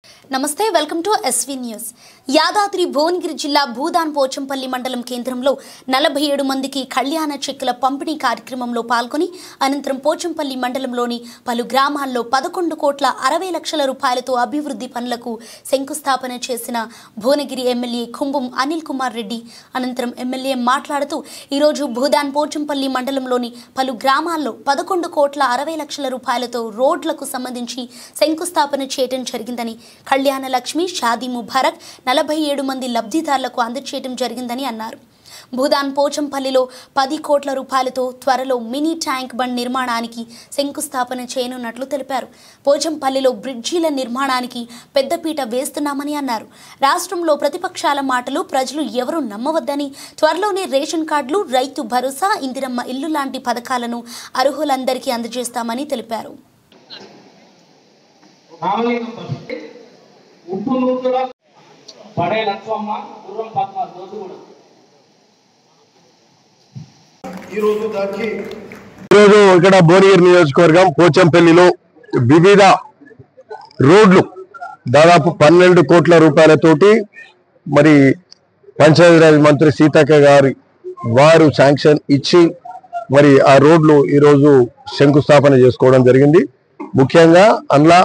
నమస్తే welcome to SV news. Yadadri Bhuvanagiri జిల్లా భూదాన్ పోచంపల్లి మండలం కేంద్రంలో 47 మందికి కళ్యాణ చెక్కుల పంపిణీ కార్యక్రమంలో పాల్గొని అనంతరం పోచంపల్లి మండలంలోని పలు గ్రామాల్లో 11,60,00,000 రూపాయలతో అభివృద్ధి పనులకు శంకుస్థాపన చేసిన భువనగిరి ఎమ్మెల్యే కుంభం అనిల్ కుమార్ రెడ్డి అనంతరం ఎమ్మెల్యే మాట్లాడుతూ ఈరోజు భూదాన్ పోచంపల్లి మండలంలోని పలు గ్రామాల్లో 11,60,00,000 రూపాయలతో రోడ్లకు సంబంధించి శంకుస్థాపన చేయడం జరిగిందని, కళ్యాణ లక్ష్మి షాదీ ముబారక్ 47 మంది లబ్ధిదారులకు అందజేయడం జరిగిందని అన్నారు. భూదాన్ పోచంపల్లిలో 10 కోట్ల రూపాయలతో త్వరలో మినీ ట్యాంక్ బండ్ నిర్మాణానికి శంకుస్థాపన చేయనున్నట్లు తెలిపారు. పోచంపల్లిలో బ్రిడ్జీల నిర్మాణానికి పెద్దపీట వేస్తున్నామని అన్నారు. రాష్ట్రంలో ప్రతిపక్షాల మాటలు ప్రజలు ఎవరూ నమ్మవద్దని, త్వరలోనే రేషన్ కార్డులు, రైతు భరోసా, ఇందిరమ్మ ఇల్లు లాంటి పథకాలను అర్హులందరికీ అందజేస్తామని తెలిపారు. ఉప్పు నూతుల పడే లక్ష్మమ్మ గుర్రం 14 రోజు కూడా ఈరోజు ఇక్కడ భువనగిరి నియోజకవర్గం పోచంపల్లిలో వివిధ రోడ్లు దాదాపు 12 కోట్ల రూపాయలతోటి మరి పంచాయతీరాజ్ మంత్రి సీతక్క గారి వారు శాంక్షన్ ఇచ్చి మరి ఆ రోడ్లు ఈరోజు శంకుస్థాపన చేసుకోవడం జరిగింది. ముఖ్యంగా అందులో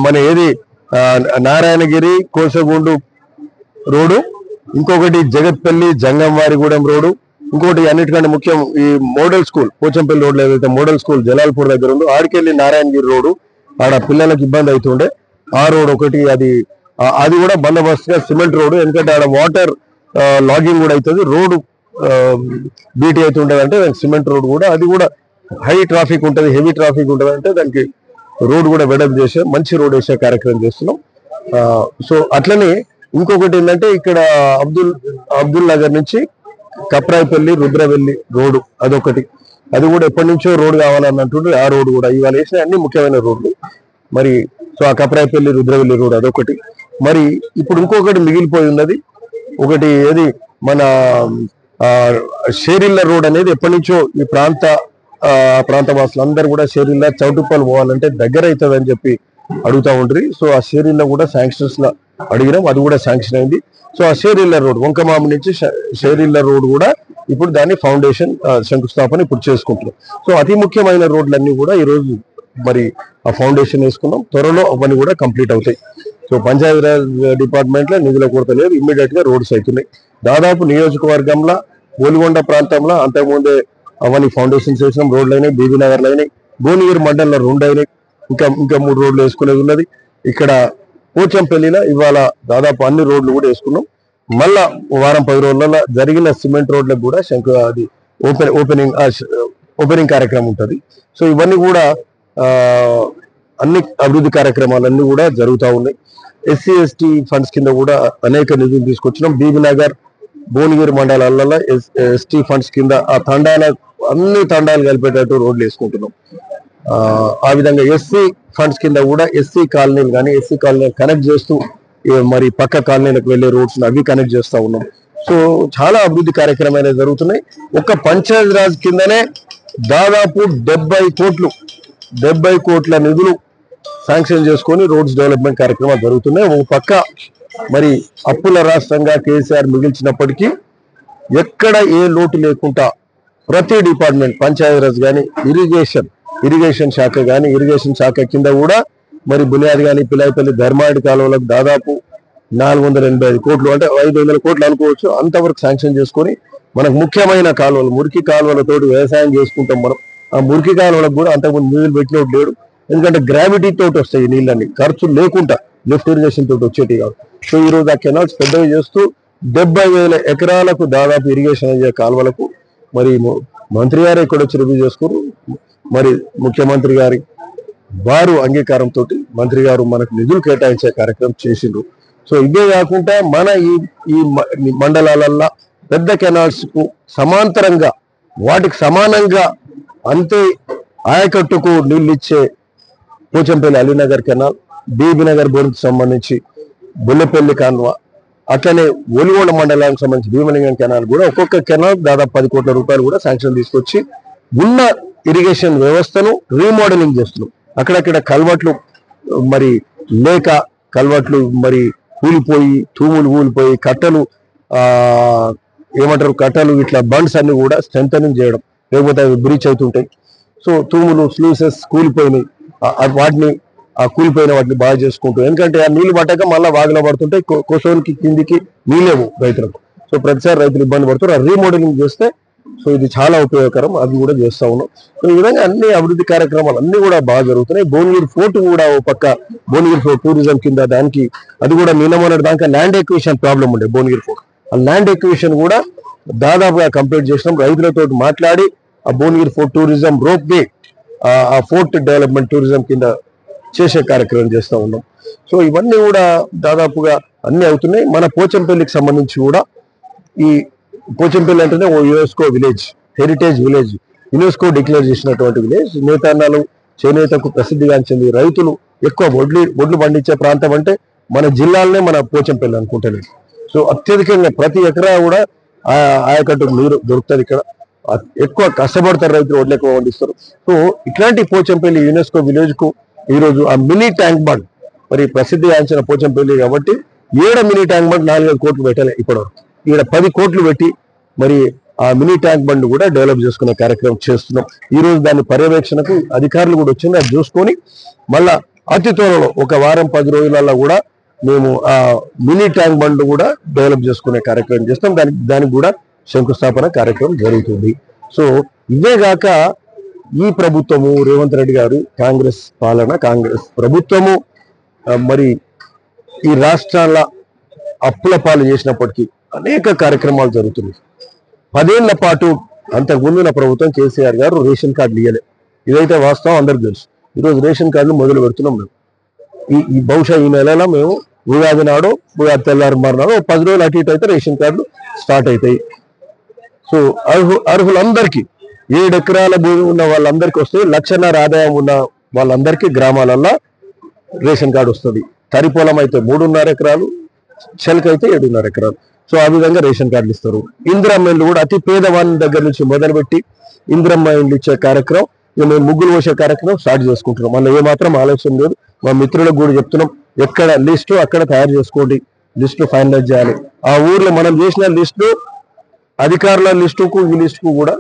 మన ఏది నారాయణగిరి కోసగుండు రోడ్డు, ఇంకొకటి జగత్పల్లి జంగంవారిగూడెం రోడ్డు, ఇంకొకటి అన్నిటికంటే ముఖ్యం ఈ మోడల్ స్కూల్ పోచంపల్లి రోడ్లో ఏదైతే మోడల్ స్కూల్ జలాల్పూర్ దగ్గర ఉందో ఆడికెళ్ళి నారాయణగిరి రోడ్డు, ఆడ పిల్లలకు ఇబ్బంది అవుతుండే ఆ రోడ్ ఒకటి, అది కూడా బందోబస్తుగా సిమెంట్ రోడ్డు. ఎందుకంటే ఆడ వాటర్ లాగింగ్ కూడా అవుతుంది, రోడ్డు బీటీ అవుతుంటది అంటే దానికి సిమెంట్ రోడ్ కూడా, అది కూడా హై ట్రాఫిక్ ఉంటుంది, హెవీ ట్రాఫిక్ ఉంటుంది అంటే దానికి రోడ్ కూడా వెడల్పు చేసే మంచి రోడ్ వేసే కార్యక్రమం చేస్తున్నాం. సో అట్లనే ఇంకొకటి ఏంటంటే ఇక్కడ అబ్దుల్ నగర్ నుంచి కప్రాయిపల్లి రుద్రవెల్లి రోడ్డు అదొకటి, అది కూడా ఎప్పటి నుంచో రోడ్ కావాలన్నట్టు ఆ రోడ్డు కూడా ఇవాళ వేసిన అన్ని ముఖ్యమైన రోడ్లు. మరి సో ఆ కప్రాయిపల్లి రుద్రవెల్లి రోడ్ అదొకటి. మరి ఇప్పుడు ఇంకొకటి మిగిలిపోయి ఉన్నది, ఒకటి ఏది మన షేరిల్ల రోడ్ అనేది ఎప్పటి నుంచో ఈ ప్రాంత వాసులందరూ కూడా షేరిల్ల చౌటుప్పల్ పోవాలంటే దగ్గర అవుతుంది అని చెప్పి అడుగుతా ఉంటారు. సో ఆ షేరిల్ల కూడా శాంక్షన్స్ లో అడిగినాం, అది కూడా శాంక్షన్ అయింది. సో ఆ షేరిల్ల రోడ్ వంకమామి నుంచి షేరిల్ల రోడ్ కూడా ఇప్పుడు దాని ఫౌండేషన్ శంకుస్థాపన ఇప్పుడు చేసుకుంటున్నాం. సో అతి ముఖ్యమైన రోడ్లన్నీ కూడా ఈరోజు మరి ఆ ఫౌండేషన్ వేసుకున్నాం, త్వరలో అవన్నీ కూడా కంప్లీట్ అవుతాయి. సో పంచాయతీరాజ్ డిపార్ట్మెంట్ లో నిధుల కొరత లేదు, ఇమ్మీడియట్ గా రోడ్స్ అవుతున్నాయి. దాదాపు నియోజకవర్గంలో ఓలిగొండ ప్రాంతంలో అంతకుముందే అవన్నీ ఫౌండేషన్స్ వేసినాం, రోడ్లు అయినాయి, బీబీ నగర్లు అయినాయి, భువనగిరి మండలంలో 2 అయినాయి, ఇంకా 3 రోడ్లు వేసుకునేది ఉన్నది. ఇక్కడ పోచంపల్లిలో ఇవాళ దాదాపు అన్ని రోడ్లు కూడా వేసుకున్నాం. మళ్ళా వారం 10 రోజులలో జరిగిన సిమెంట్ రోడ్లకు కూడా అది ఓపెనింగ్ కార్యక్రమం ఉంటుంది. సో ఇవన్నీ కూడా అన్ని అభివృద్ధి కార్యక్రమాలన్నీ కూడా జరుగుతూ ఉన్నాయి. ఎస్సీ ఎస్టీ ఫండ్స్ కింద కూడా అనేక నిధులు తీసుకొచ్చినాం. బీబీ నగర్ భువనగిరి మండలాలలో ఎస్టీ ఫండ్స్ కింద అన్ని తండాలు కలిపేటట్టు రోడ్లు వేసుకుంటున్నాం. ఆ విధంగా ఎస్సీ ఫండ్స్ కింద కూడా ఎస్సీ కాలనీలు కానీ ఎస్సీ కాలనీ కనెక్ట్ చేస్తూ మరి పక్క కాలనీలకు వెళ్లే రోడ్స్ అవి కనెక్ట్ చేస్తూ ఉన్నాం. సో చాలా అభివృద్ధి కార్యక్రమాలు జరుగుతున్నాయి. ఒక్క పంచాయతీరాజ్ కిందనే దాదాపు 70 కోట్ల నిధులు శాంక్షన్ చేసుకొని రోడ్స్ డెవలప్మెంట్ కార్యక్రమాలు జరుగుతున్నాయి. ఒక పక్క మరి అప్పుల రాష్ట్రంగా కేసీఆర్ మిగిల్చినప్పటికీ ఎక్కడ ఏ లోటు లేకుండా ప్రతి డిపార్ట్మెంట్ పంచాయతీరాజ్ కానీ ఇరిగేషన్ శాఖ కానీ ఇరిగేషన్ శాఖ కింద కూడా మరి బునియాది కానీ పిలాయిపల్లి ధర్మాడి కాలువలకు దాదాపు 485 కోట్లు అంటే 500 కోట్లు అనుకోవచ్చు, అంతవరకు శాంక్షన్ చేసుకొని మనకు ముఖ్యమైన కాలువలు మురికి కాలువలతోటి వ్యవసాయం చేసుకుంటాం మనం. ఆ మురికి కాలువలకు కూడా అంతకుముందు నీళ్ళు పెట్టినట్టు లేడు, ఎందుకంటే గ్రావిటీ తోటి వస్తాయి నీళ్ళని, ఖర్చు లేకుండా లిఫ్ట్ ఇరిగేషన్ తోటి వచ్చేటి కాదు. సో ఈరోజు ఆ కెనాల్స్ పెద్దవి చేస్తూ 70,000 ఎకరాలకు దాదాపు ఇరిగేషన్ అయ్యే కాలువలకు మరి మంత్రి గారు ఇక్కడ వచ్చి రివ్యూ చేసుకున్నారు. మరి ముఖ్యమంత్రి గారి వారు అంగీకారంతో మంత్రి గారు మనకు నిధులు కేటాయించే కార్యక్రమం చేసిండ్రు. సో ఇదే కాకుండా మన ఈ మండలాలల్లో పెద్ద కెనాల్స్ కు సమాంతరంగా వాటికి సమానంగా అంతే ఆయకట్టుకు నీళ్ళు ఇచ్చే పోచంపల్లి అలీనగర్ కెనాల్, బీబీ నగర్ బోర్డుకు సంబంధించి బుల్లపల్లి కాన్వా, అట్లనే ఒలిగొండ మండలానికి సంబంధించి భీమలింగం కెనాల్ కూడా ఒక్కొక్క కెనాల్ దాదాపు 10 కోట్ల రూపాయలు కూడా శాంక్షన్ తీసుకొచ్చి ఉన్న ఇరిగేషన్ వ్యవస్థను రీమోడలింగ్ చేస్తున్నాం. అక్కడక్కడ కల్వర్ట్లు మరి లేక కల్వట్లు మరి కూలిపోయి తూములు కూలిపోయి కట్టలు ఏమంటారు కట్టలు ఇట్లా బండ్స్ అన్ని కూడా స్ట్రెంథనింగ్ చేయడం, లేకపోతే అవి బ్రీచ్ అవుతుంటాయి. సో తూములు స్లూసెస్ కూలిపోయినాయి, వాటిని కూలిపోయిన వాటిని బాగా చేసుకుంటూ, ఎందుకంటే ఆ నీళ్లు పట్టాక మళ్ళీ వాగులో పడుతుంటాయి, కొసోనికి కిందికి నీళ్ళేవు రైతులకు. సో ప్రతిసారి రైతులు ఇబ్బంది పడుతున్నారు. రీమోడలింగ్ చేస్తే సో ఇది చాలా ఉపయోగకరం, అది కూడా చేస్తా ఉన్నాం. సో ఈ విధంగా అన్ని అభివృద్ధి కార్యక్రమాలు అన్ని కూడా బాగా జరుగుతున్నాయి. భువనగిరి ఫోర్ట్ కూడా ఓ పక్క భువనగిరి ఫోర్ట్ టూరిజం కింద దానికి అది కూడా నిన్నమొన్నటి దాకా ల్యాండ్ ఎక్విజిషన్ ప్రాబ్లం ఉండే భువనగిరి ఫోర్ట్. ఆ ల్యాండ్ ఎక్విజిషన్ కూడా దాదాపుగా కంప్లీట్ చేసినాం. రైతులతో మాట్లాడి ఆ Bhuvanagiri fort tourism rope way ఆ ఫోర్ట్ డెవలప్మెంట్ టూరిజం కింద చేసే కార్యక్రమం చేస్తూ ఉన్నాం. సో ఇవన్నీ కూడా దాదాపుగా అన్ని అవుతున్నాయి. మన పోచంపల్లికి సంబంధించి కూడా ఈ పోచంపల్లి అంటేనే ఓ UNESCO village, heritage village, UNESCO declare చేసినటువంటి విలేజ్. నేతన్నలు చేనేతకు ప్రసిద్ధిగాంచింది. రైతులు ఎక్కువ వడ్లు పండించే ప్రాంతం అంటే మన జిల్లాలోనే మన పోచంపల్లి అనుకుంటాను. సో అత్యధికంగా ప్రతి ఎకరా కూడా ఆయకట్టు నీరు దొరుకుతుంది. ఇక్కడ ఎక్కువ కష్టపడతారు రైతులు, వడ్లు ఎక్కువ పండిస్తారు. సో ఇట్లాంటి పోచంపల్లి యునెస్కో విలేజ్ కు ఈరోజు ఆ మినీ ట్యాంక్ బండ్ మరి ప్రసిద్ధిగాంచిన పోచంపల్లి కాబట్టి ఏడ మినీ ట్యాంక్ బండ్ 4-5 కోట్లు పెట్టాలి. ఇప్పుడు ఈడ 10 కోట్లు పెట్టి మరి ఆ మినీ ట్యాంక్ బండ్ కూడా డెవలప్ చేసుకునే కార్యక్రమం చేస్తున్నాం. ఈ రోజు దాని పర్యవేక్షణకు అధికారులు కూడా వచ్చింది. అది చూసుకొని మళ్ళా అతి త్వరలో ఒక వారం 10 రోజులలో కూడా మేము ఆ మినీ ట్యాంక్ బండ్ కూడా డెవలప్ చేసుకునే కార్యక్రమం చేస్తాం. దానికి కూడా శంకుస్థాపన కార్యక్రమం జరుగుతుంది. సో ఇవే గాక ఈ ప్రభుత్వము రేవంత్ రెడ్డి గారు కాంగ్రెస్ పాలన, కాంగ్రెస్ ప్రభుత్వము మరి ఈ రాష్ట్రాల అప్పుల పాలు చేసినప్పటికీ అనేక కార్యక్రమాలు జరుగుతున్నాయి. 10 ఏళ్ల పాటు అంతకుముందున్న ప్రభుత్వం కేసీఆర్ గారు రేషన్ కార్డులు ఇవ్వలే. ఇదైతే వాస్తవం, అందరికి తెలుసు. ఈరోజు రేషన్ కార్డులు మొదలు పెడుతున్నాం మేము. ఈ బహుశా ఈ నెలలో మేము ఉగాది నాడు, ఉగాది తెల్లారి మరునాడు 10 రోజులు అటు ఇటు అయితే రేషన్ కార్డులు స్టార్ట్ అవుతాయి. సో అర్హులందరికీ 7 ఎకరాల భూమి ఉన్న వాళ్ళందరికీ వస్తుంది. 1.5 లక్షల ఆదాయం ఉన్న వాళ్ళందరికీ గ్రామాలల్లో రేషన్ కార్డు వస్తుంది. తరిపొలం అయితే 3.5 ఎకరాలు, చెలకైతే 7.5 ఎకరాలు. సో ఆ విధంగా రేషన్ కార్డులు ఇస్తారు. ఇందిరమ్మ ఇల్లు కూడా అతి పేదవాని దగ్గర నుంచి మొదలుపెట్టి ఇందిరమ్మ ఇల్లు ఇచ్చే కార్యక్రమం, మేము ముగ్గులు పోసే కార్యక్రమం స్టార్ట్ చేసుకుంటున్నాం. మళ్ళీ ఏమాత్రం ఆలోచన లేదు. మా మిత్రులకు కూడా చెప్తున్నాం, ఎక్కడ లిస్టు అక్కడ తయారు చేసుకోండి, లిస్టు ఫైనలైజ్ చేయాలి. ఆ ఊర్లో మనం చేసిన లిస్టు అధికారుల లిస్టుకు ఈ లిస్టుకు కూడా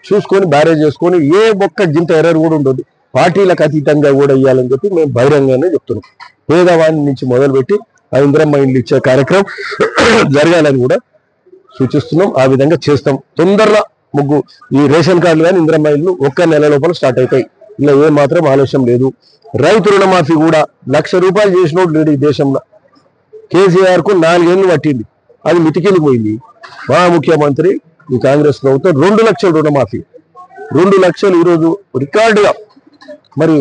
చూసుకొని బ్యారేజ్ చేసుకొని ఏ ఒక్క గింత ఎర్రర్ కూడా ఉండదు. పార్టీలకు అతీతంగా కూడా ఇవ్వాలని చెప్పి మేము బహిరంగానే చెప్తున్నాం. పేదవాని నుంచి మొదలుపెట్టి ఆ ఇందిరమ్మ ఇల్లు ఇచ్చే కార్యక్రమం జరగాలని కూడా సూచిస్తున్నాం. ఆ విధంగా చేస్తాం. తొందరలో ఈ రేషన్ కార్డులు కానీ ఇందిరమ్మ ఇల్లు 1 నెల లోపల స్టార్ట్ అవుతాయి. ఇలా ఏ మాత్రం ఆలస్యం లేదు. రైతు రుణమాఫీ కూడా 1 లక్ష రూపాయలు చేసినోడు లేడు ఈ దేశంలో. కేసీఆర్ కు 4 ఏళ్ళు పట్టింది, అది మితికెళ్ళిపోయింది. మా ముఖ్యమంత్రి ఈ కాంగ్రెస్ ప్రభుత్వం 2 లక్షల రుణమాఫీ, 2 లక్షలు ఈరోజు రికార్డుగా మరి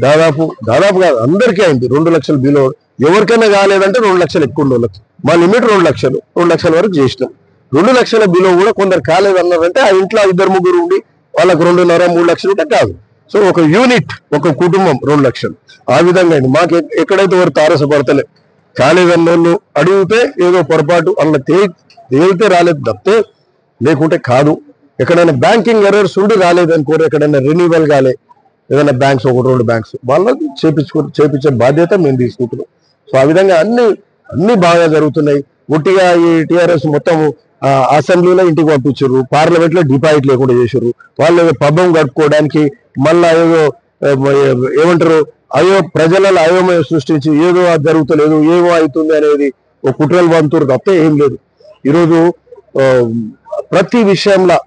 దాదాపుగా అందరికీ అయింది. 2 లక్షలు బిలో, ఎవరికైనా కాలేదంటే 2 లక్షలు ఎక్కువ ఉండవచ్చు. మా లిమిట్ 2 లక్షలు, 2 లక్షల వరకు చేసినాం. 2 లక్షల బిలో కూడా కొందరు కాలేదన్నారంటే ఆ ఇంట్లో 2-3 ఉండి వాళ్ళకు 2.5-3 లక్షలు ఉంటే కాదు. సో ఒక యూనిట్, ఒక కుటుంబం 2 లక్షలు. ఆ విధంగా అయింది. మాకు ఎక్కడైతే వారు తారసపడతలే, కాలేదన్నోళ్ళు అడిగితే ఏదో పొరపాటు అన్న తేలితే రాలేదు తప్పితే లేకుంటే కాదు. ఎక్కడైనా బ్యాంకింగ్ ఎర్రర్స్ ఉండి రాలేదనుకోరు, ఎక్కడైనా రెన్యూవల్ కాలే, ఏదైనా బ్యాంక్స్ 1-2 బ్యాంక్స్ వాళ్ళకి చేపించే బాధ్యత మేము తీసుకుంటున్నాం. సో ఆ విధంగా అన్ని బాగా జరుగుతున్నాయి. ఒట్టిగా ఈ టీఆర్ఎస్ మొత్తం అసెంబ్లీలో ఇంటికి పంపించారు, పార్లమెంట్ లో డిపాజిట్ లేకుండా చేశారు. వాళ్ళు పబ్బం గడుపుకోవడానికి మళ్ళా ఏదో ఏమంటారు ప్రజలలో అయోమయం సృష్టించి ఏదో అది జరుగుతలేదు, ఏమో అవుతుంది అనేది ఒక కుట్రలు పంతురు తప్ప ఏం లేదు. ఈరోజు ప్రతి విషయంలో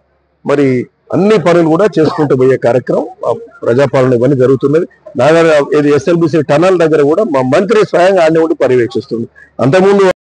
మరి అన్ని పనులు కూడా చేసుకుంటూ పోయే కార్యక్రమం ప్రజాపాలన ఇవన్నీ జరుగుతున్నది. నాగర్ ఇది SLBC టనల్ దగ్గర కూడా మా మంత్రి స్వయంగా ఆడనే ఉండి పర్యవేక్షిస్తుంది. అంతకుముందు